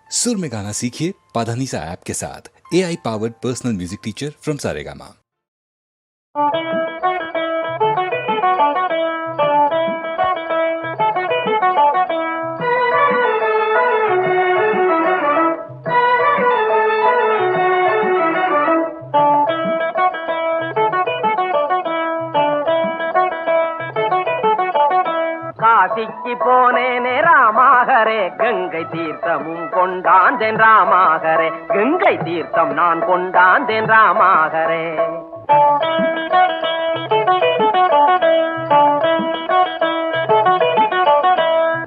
सुर में गाना सीखिए पाधानीसा ऐप के साथ। AI powered personal music teacher from Saregama. காசிக்கு போனேனே ராமாகரே, கங்கை தீர்த்தமும் கொண்டாந்தேன் ராமாகரே, கங்கை தீர்த்தம் நான் கொண்டாந்தேன் ராமாகரே.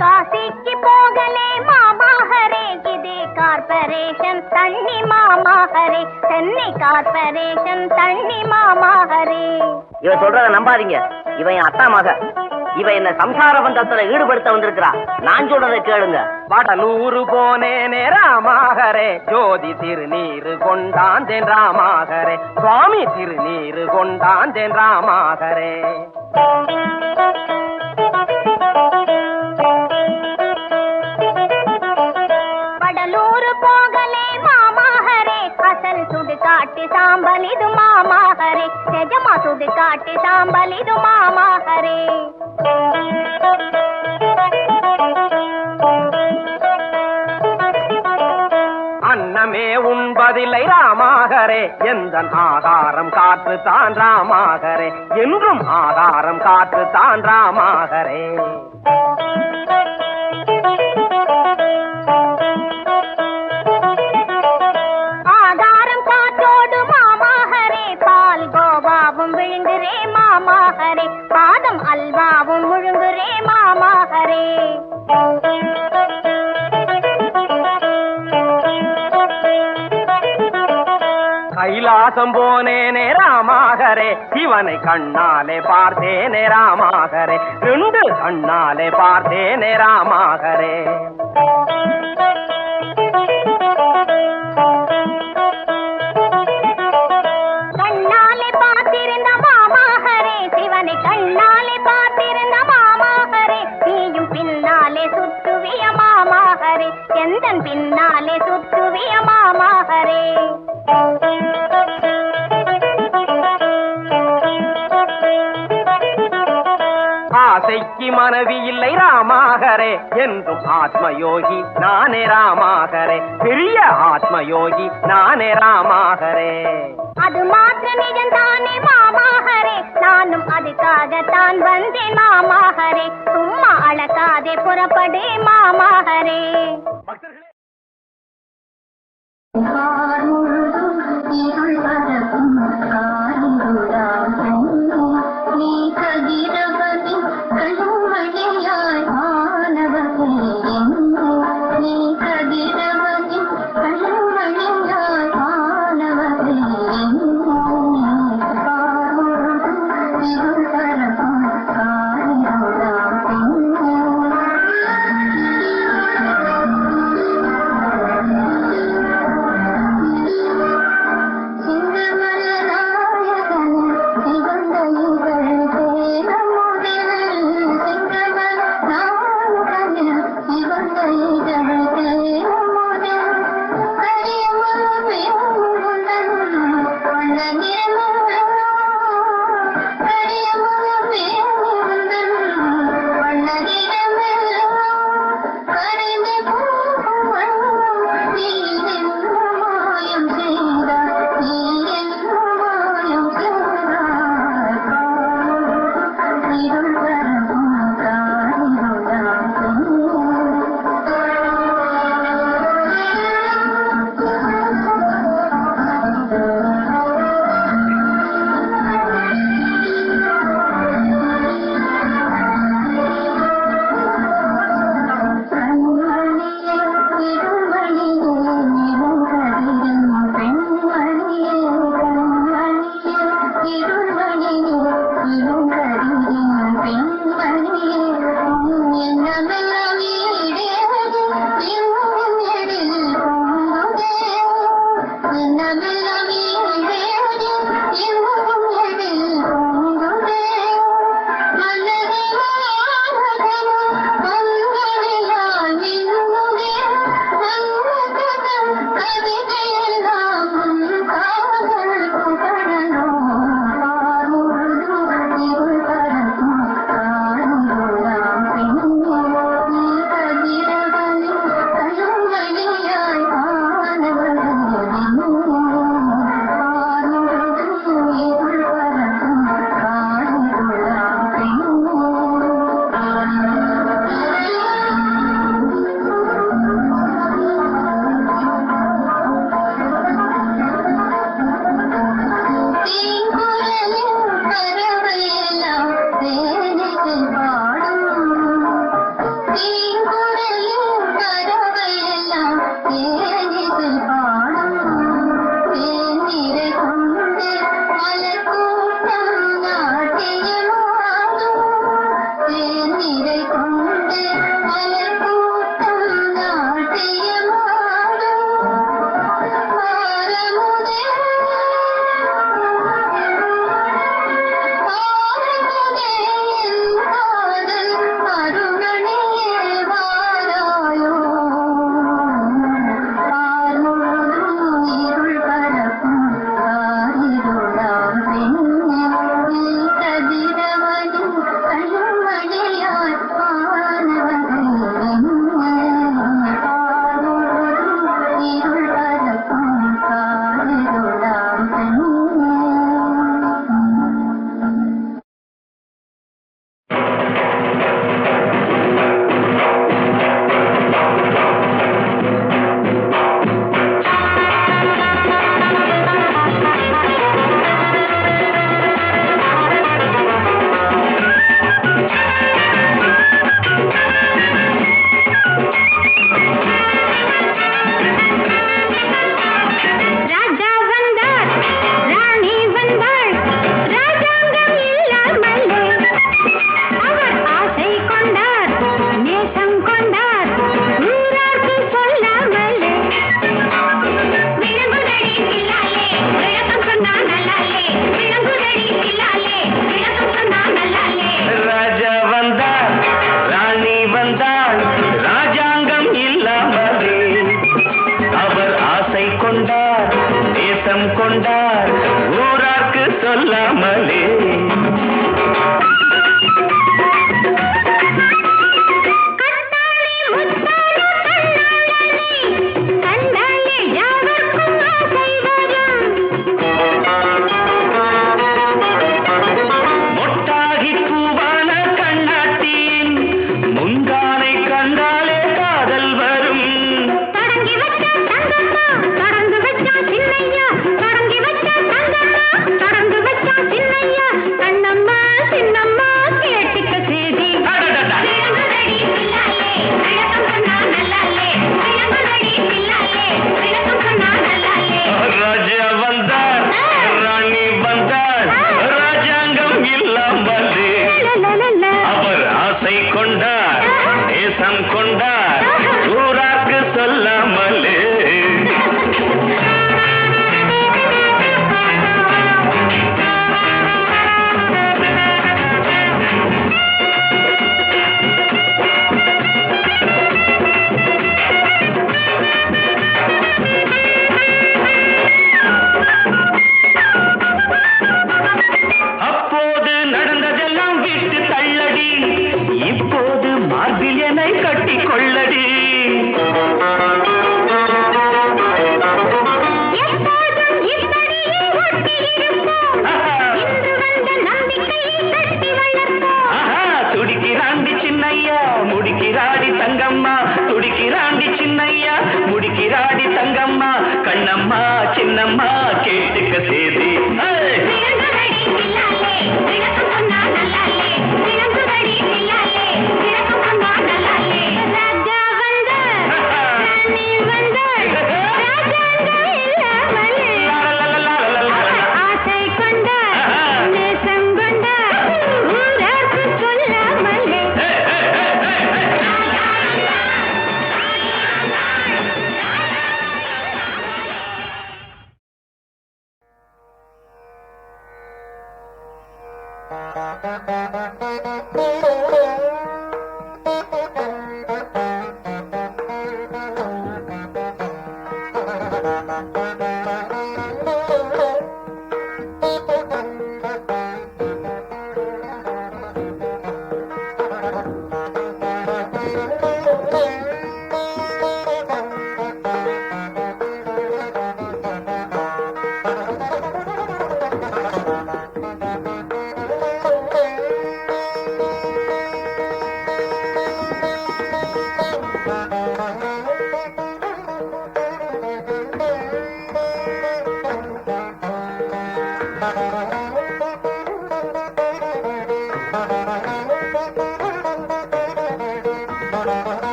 காசிக்கு போகலே மாமாகரே, இது கார்பரேஷன் தண்ணி மாமாகரே, சென்னை கார்பரேஷன் தண்ணி மாமாகரே. இவன் சொல்றத நம்பாதீங்க, இவன் அத்தா மக. இவ என்ன சம்சார பந்தத்துல ஈடுபடுத்த வந்திருக்கிறா. நான் சொல்றதை கேளுங்க. வடலூரு போனேனே ராமாகரே, ஜோதி திருநீரு கொண்டாந்தேன் ராமாகரே, சுவாமி திருநீரு கொண்டாந்தேன் ராமாகரே. வடலூரு போகலே மாமாகரே, அசல் சுடு காட்டு சாம்பல் இது மாமாகரே, நிஜமா சுடு காட்டு சாம்பல் இது மாமாகரே. அன்னமே உண்பதில்லை ராமாகரே, எந்த ஆகாரம் காற்று தான் ராமாகரே, என்றும் ஆகாரம் காற்று தான் ராமாகரே. ஆகாரம் காற்றோடு மாமாகரே, பால் கோவாவும் விழுங்குரே மாமாகரே, பாதம் அல்வாவும் முழுங்குரே மாமாகரே. கைலாசம் போனேனே ராமாகரே, சிவனை கண்ணாலே பார்த்தேனே ராமாகரே, ரெண்டு கண்ணாலே பார்த்தேனே ராமாகரே. கண்ணாலே பார்த்திருந்த மாமாகரே, சிவனை கண்ணாலே பார்த்திருந்த மாமாகரே, நீயும் பின்னாலே சுற்றுவிய மாமாகரே, எந்தன் பின்னாலே சுற்றுவிய மாமாகரே. ஆசைக்கு மனைவி இல்லை ராமாகரே, என்றும் ஆத்மயோகி நானே ராமாகரே, பெரிய ஆத்மயோகி நானே ராமாகரே. அது மாத்திர நிஜந்தானே மாமாகரே, நானும் அதுக்காகத்தான் வந்தேன் மாமாகரே, சும்மா அழகாதே புறப்படு மாமாகரே.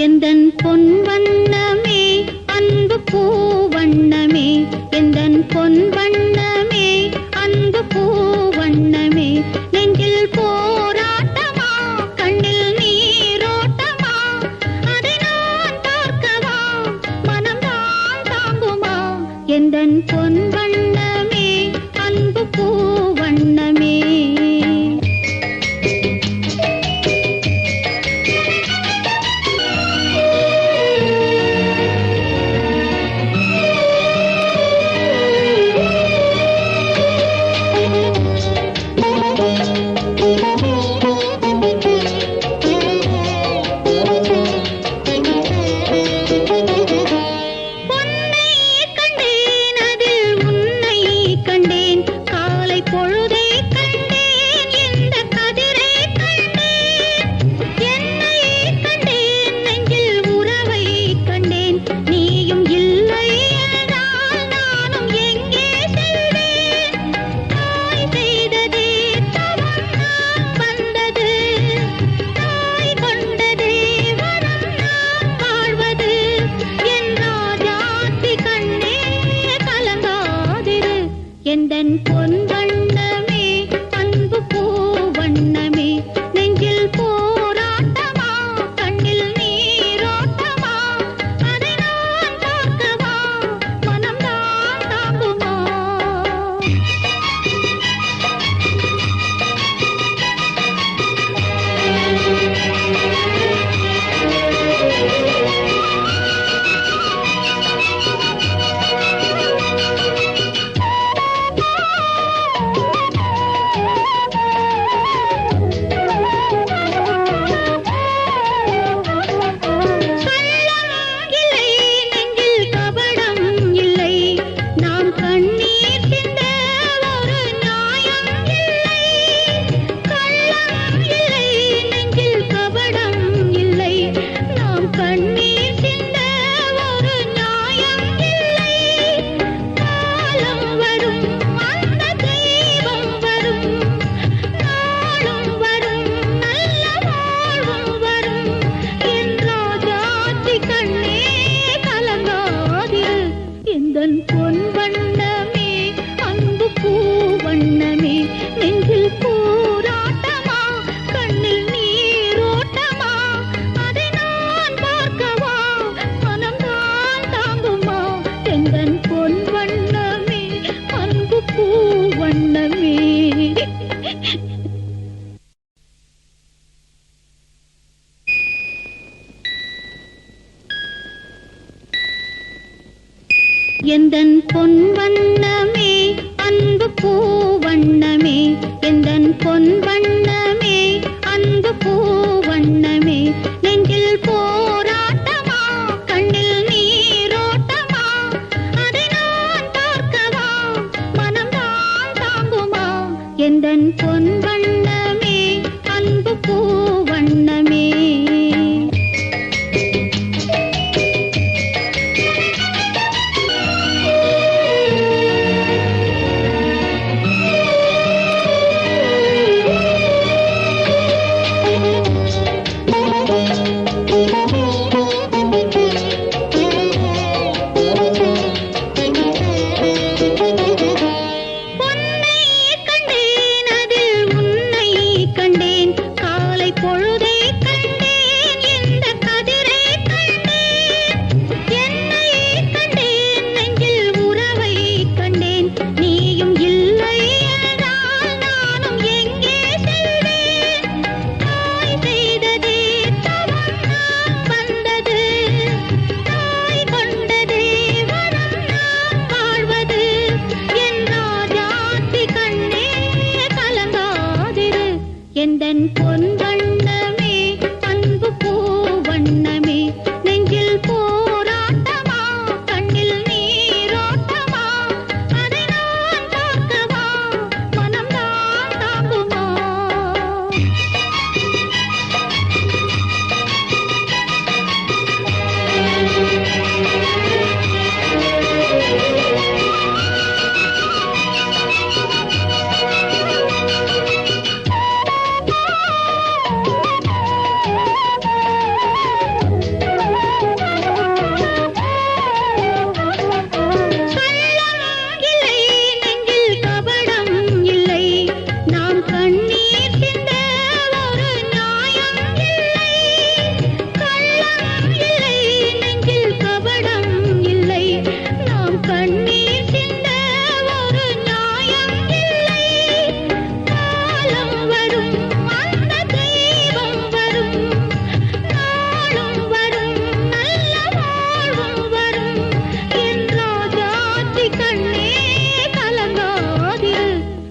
எந்தன் பொன் வண்ணமே அன்பு பூ வண்ணமே எந்தன் பொன் வண்ணமே அன்பு பூ வண்ணமே நெஞ்சில் போராட்டமா கண்ணில் நீரோட்டமா அதை நான் பார்க்கவா மனம்தான் தாங்குமா எந்தன் பொன் வண்ணமே அன்பு பூ வண்ணமே எந்தன் பொன் வண்ணமே அன்பு பூ வண்ணமே நெஞ்சில் போராட்டமா கண்ணில் நீரோட்டமா அதை நான் பார்க்கவா மனம்தான் தாங்குமா எந்தன் பொன் வண்ணமே அன்பு பூ வண்ணமே எந்தன் பொன் வண்ணமே அன்பு பூ வண்ணமே நெஞ்சில் போராட்டமா கண்ணில் நீரோட்டமா அதை நான் பார்க்கவா மனம்தான் தாங்குமா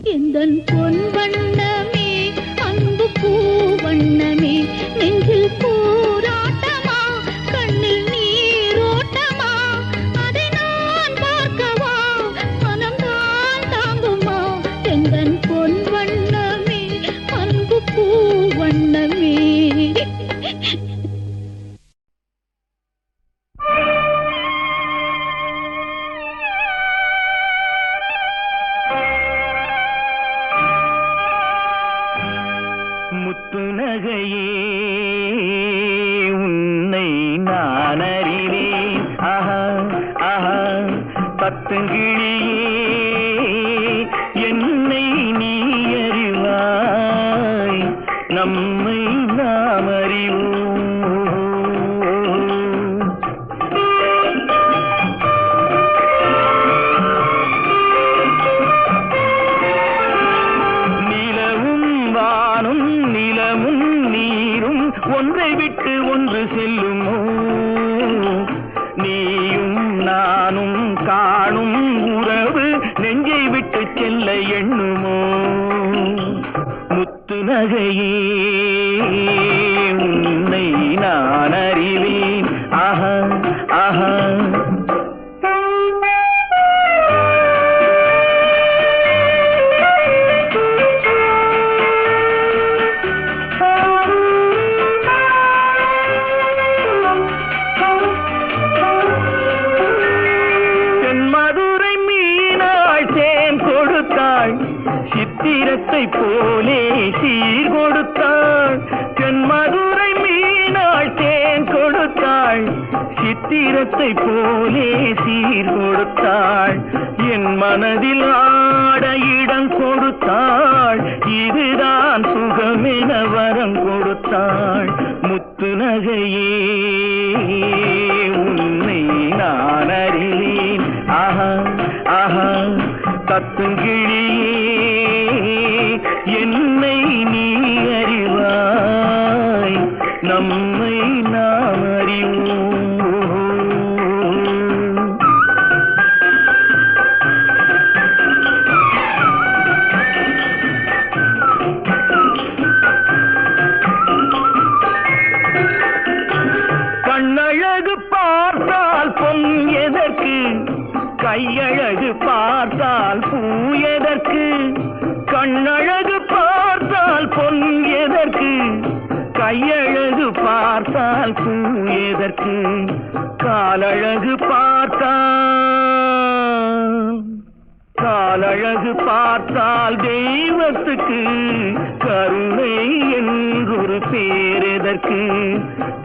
எந்தன் பொன் வண்ணமே அன்பு பூ வண்ணமே நெஞ்சில் போராட்டமா கண்ணில் நீரோட்டமா அதை நான் பார்க்கவா மனம்தான் தாங்குமா எந்தன் பொன் வண்ணமே அன்பு பூ வண்ணமே முத்துநகையே உன்னை நான் அறிவேன் ஆஹா ஆஹா பத்துங்கிளியே என்னை நீ அறிவாய் நம்மை நாம் அறிவோம் ஒன்றை விட்டு ஒன்று செல்லுமோ நீயும் நானும் காணும் உறவு நெஞ்சை விட்டு செல்ல எண்ணுமோ முத்து நகையே உன்னை நான் அறிவேன் ஆஹா ஆஹா சித்திரத்தை போலே சீர் கொடுத்தாள் தென்மதுரை மீனாள் தேன் கொடுத்தாள் சித்திரத்தை போலே சீர் கொடுத்தாள் என் மனதில் ஆட இடம் கொடுத்தாள் இதுதான் சுகமென வரம் கொடுத்தாள் முத்து நகையே உன்னை நான் அறிவேன் ஆஹா ஆஹா கத்துங்கிளியே என்னை நீ அறிவாய் நம்மை நாம் அறிவோம் கண்ணழகு பார்த்தால் பொன் எதற்கு கையழகு பார்த்தால் பூ எதற்கு எதற்கு கண்ணழகு பார்த்தால் பொன் எதற்கு கையழகு பார்த்தால் பூ எதற்கு காலழகு பார்த்தால் தெய்வத்துக்கு கருணை என்றொரு பேரெதற்கு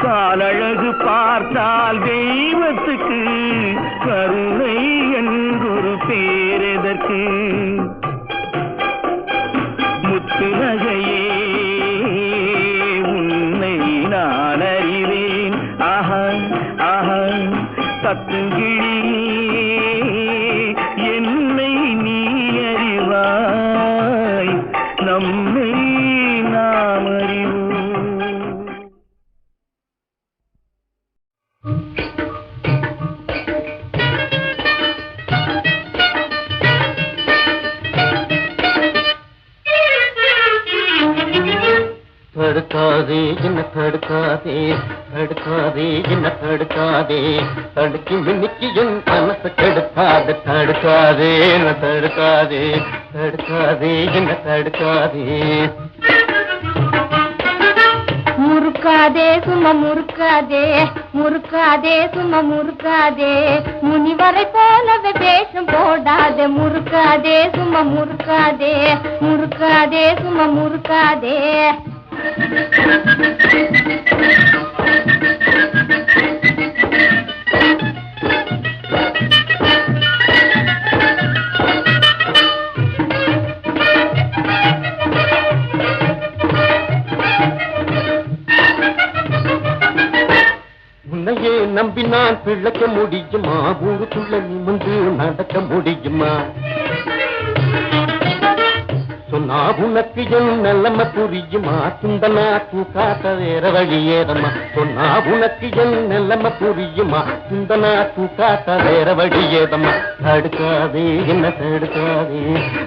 காலழகு பார்த்தால் தெய்வத்துக்கு கருணை என்றொரு பேரெதற்கு முத்து நகையே உன்னை நான் அறிவேன் ஆஹா ஆஹா தத்துங்கிழியே என்னை நீ அறிவாய் நம்மை நாம் அறிவோம். தடுக்காதே என்ன தடுக்காதே தடுக்காதே என்ன தடுக்காதே தடுக்கி மின்னிக்கு என் மனசு கெடுக்காது தடுக்காதே என்ன தடுக்காதே தடுக்காதே என்ன தடுக்காதே முறுக்காதே சும்மா முறுக்காதே முறுக்காதே சும்மா முறுக்காதே முனிவரை போலவே வேஷம் போடாதே முறுக்காதே சும்மா முறுக்காதே முறுக்காதே சும்மா முறுக்காதே உன்னையே நம்பி நான் பிழைக்க முடியுமா ஊருக்குள்ள நிமிந்து நடக்க முடியுமா சொன்னா உனக்கு என் நிலைமை புரியுமா சுந்தனா தூக்காட்ட வேற வழி ஏதம்மா சொன்னா உனக்கு என் நிலைமை புரியுமா சுந்தனா தூக்காட்ட வேற வழி ஏதம்மா தடுக்காதே என்ன தடுக்காதே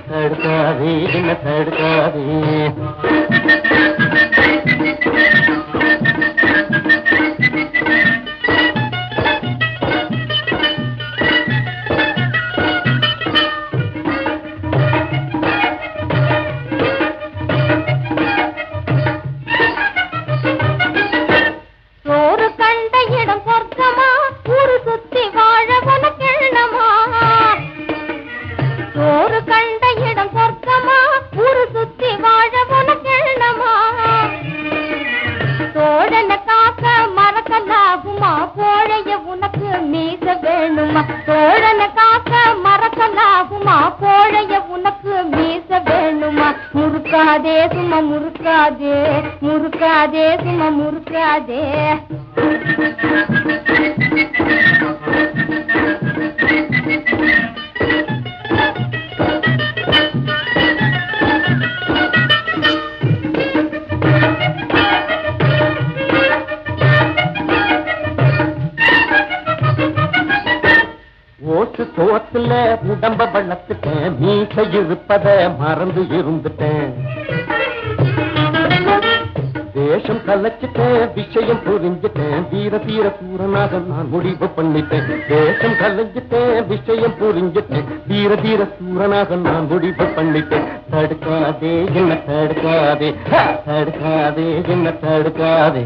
தடுக்காதே என்ன தடுக்காதே முறுக்காதே சும்மா முறுக்காதே முறுக்காதே சும்மா முறுக்காதே ஓட்டு தோத்துல உடம்ப வளர்த்துட்டேன் மீச இருப்பத மறந்து இருந்துட்டேன் தேசம் கலைச்சிட்டேன் விஷயம் புரிஞ்சுட்டேன் வீர தீர சூரனாக நான் முடிவு பண்ணிட்டேன் தேசம் கலைஞ்சிட்டேன் விஷயம் புரிஞ்சுட்டேன் வீர தீர சூரனாக நான் முடிவு பண்ணிட்டேன் தடுக்காதே என்ன தடுக்காதே தடுக்காதே என்ன தடுக்காதே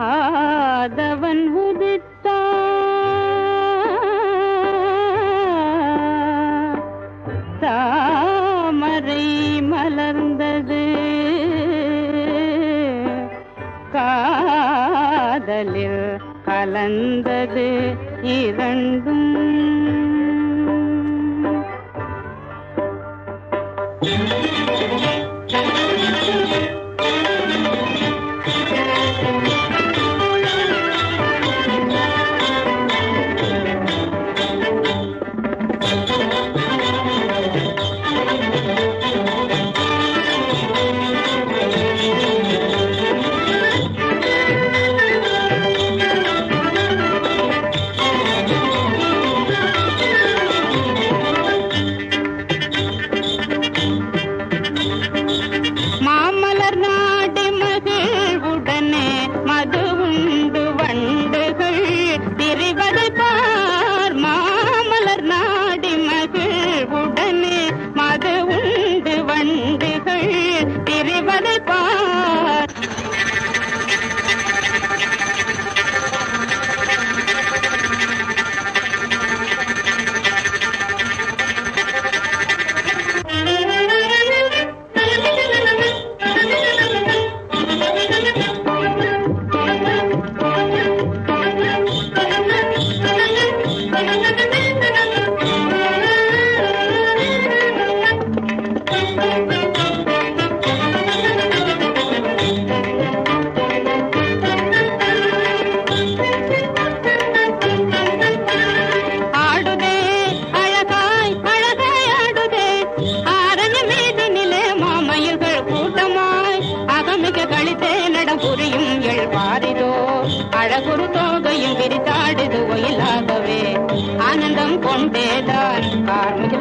ஆதவன் உதித்தான் தாமரை மலர்ந்தது காதலில் கலந்தது இரண்டும்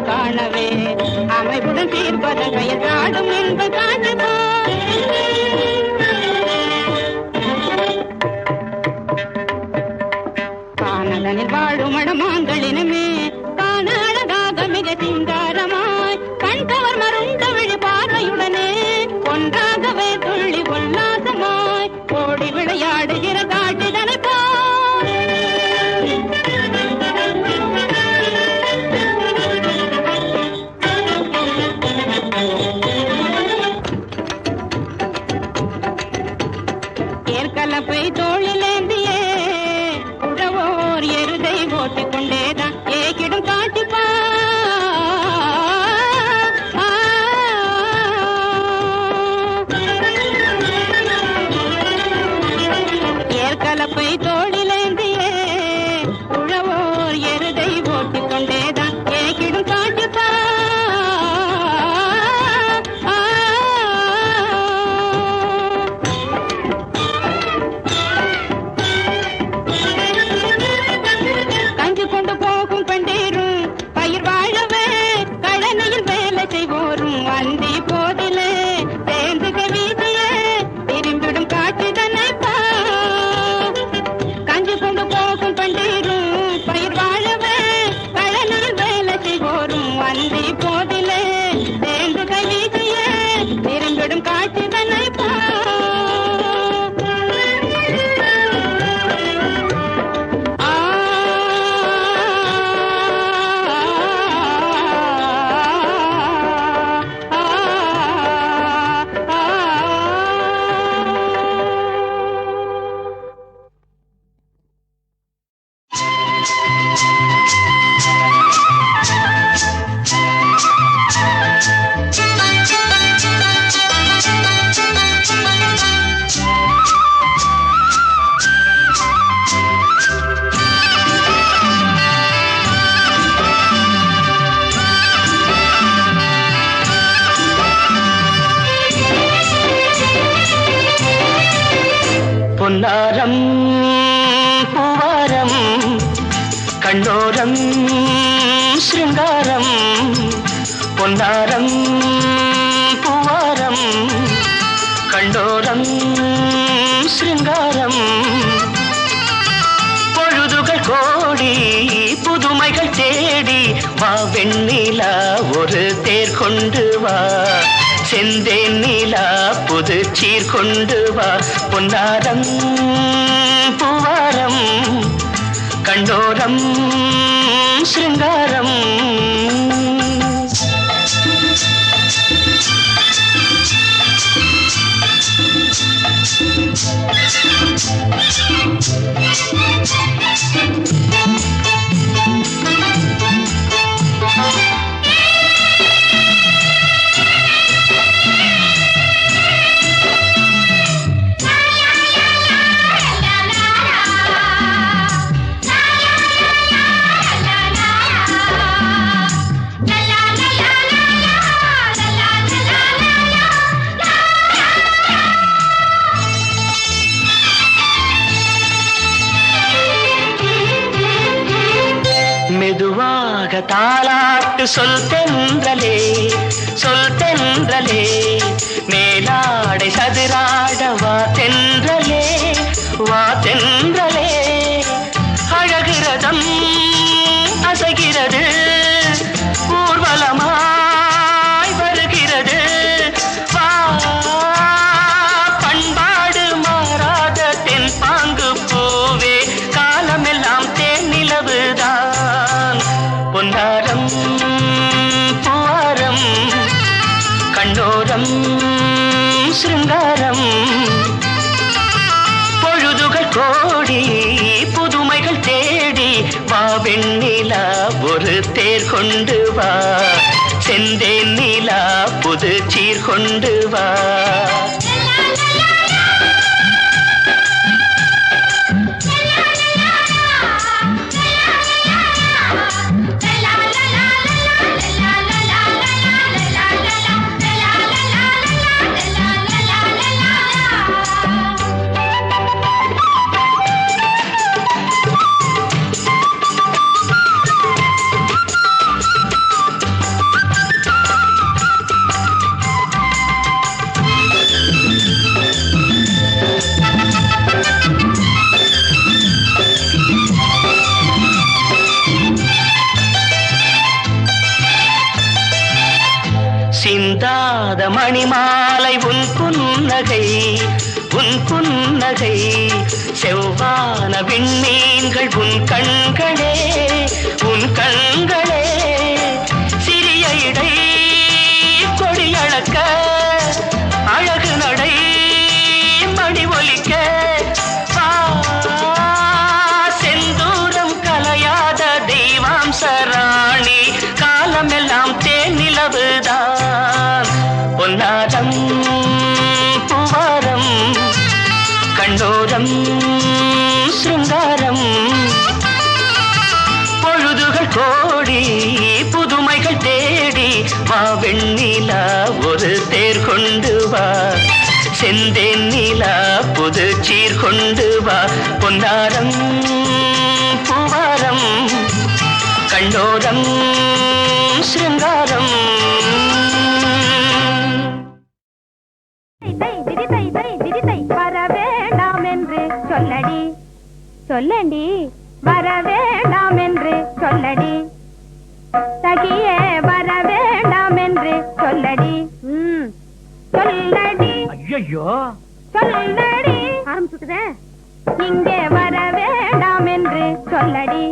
காணவே அமைப்புடன் தீர்ப்பதன் பெயர் காடும் என்பது காணுமோ காணதனில் வாழும் மடமாங்களினமே காண அழகாக மிக சிங்காரமாய் கண் கவர் மருண்ட விழி பார்வையுடனே ஒன்றாகவே துள்ளி உல்லாசமாய் ஓடி விளையாடுகிற காட்டுதனை போ ஏற்கலப்பை தோளிலேந்தியே உழவோர் எருதை ஓட்டிக் கொண்டேதான் ஏகிடும் காட்டிப்பா ஏற்கலப்பை தோளிலேந்தியே உழவோர் எருதை ஓட்டிக் கொண்டேதான் ஏகிடும் காட்டிப்பா பொன்னாரம் பூவாரம் கண்ணோரம் ஸ்ருங்காரம் பொன்னாரம் பூவாரம் கண்ணோரம் ஸ்ருங்காரம் பொழுதுகள் கோடி புதுமைகள் தேடி வா வெண்ணிலா ஒரு தேர் கொண்டு வா செந்தேன் நீலா புது சீர் கொண்டு வா பொன்னாரம் பூவாரம் கண்டோரம் ஸ்ருங்காரம் மெதுவாக தாலாட்டு சொல் தென்றலே மேலாடை சதுராட வா தென்றலே அழகிறதம் அசைகிறது ஊர்வலமாய் வருகிறது வா பண்பாடு மாறாத தென் பாங்கு பூவே காலமெல்லாம் தேன் நிலவுதான் பொன்னாரம் பூவாரம் கண்ணோரம் ஸ்ருங்காரம் பொழுதுகள் கோடி புதுமைகள் தேடி வா வெண்ணிலா ஒரு தேர் கொண்டு வா, செந்தேன் நிலா புது சீர் கொண்டு வா. சிந்தாத மணிமாலை உன் புன்னகை, உன் புன்னகை செவ்வான விண்மீன்கள் உன் கண்களே, உன் கண்களே சிறிய இடை கொடியளக்க அழகு நடை மணி ஒலிக்க, செந்தூரம் கலையாத தெய்வாம்சராணி காலமெல்லாம் தேன் நிலவுதான். பொன்னாரம் பூவாரம் கண்ணோரம் சிருங்காரம், பொழுதுகள் கோடி புதுமைகள் தேடி வா வெண்ணிலா ஒரு தேர் கொண்டு வா, செந்தேன் நிலா புது சீர் கொண்டு வா. பொன்னாரம் பூவாரம் கண்ணோரம் சிருங்காரம். வர வேண்டாம் என்று சொல்லடி, சொல்லடி வர வேண்டாம் என்று சொல்லடி, சகியே வர வேண்டாம் என்று சொல்லடி, சொல்லடி. ஐயோ சொல்லடி ஆரம்பிச்சுக்குதே. இங்கே வர வேண்டாம் என்று சொல்லடி.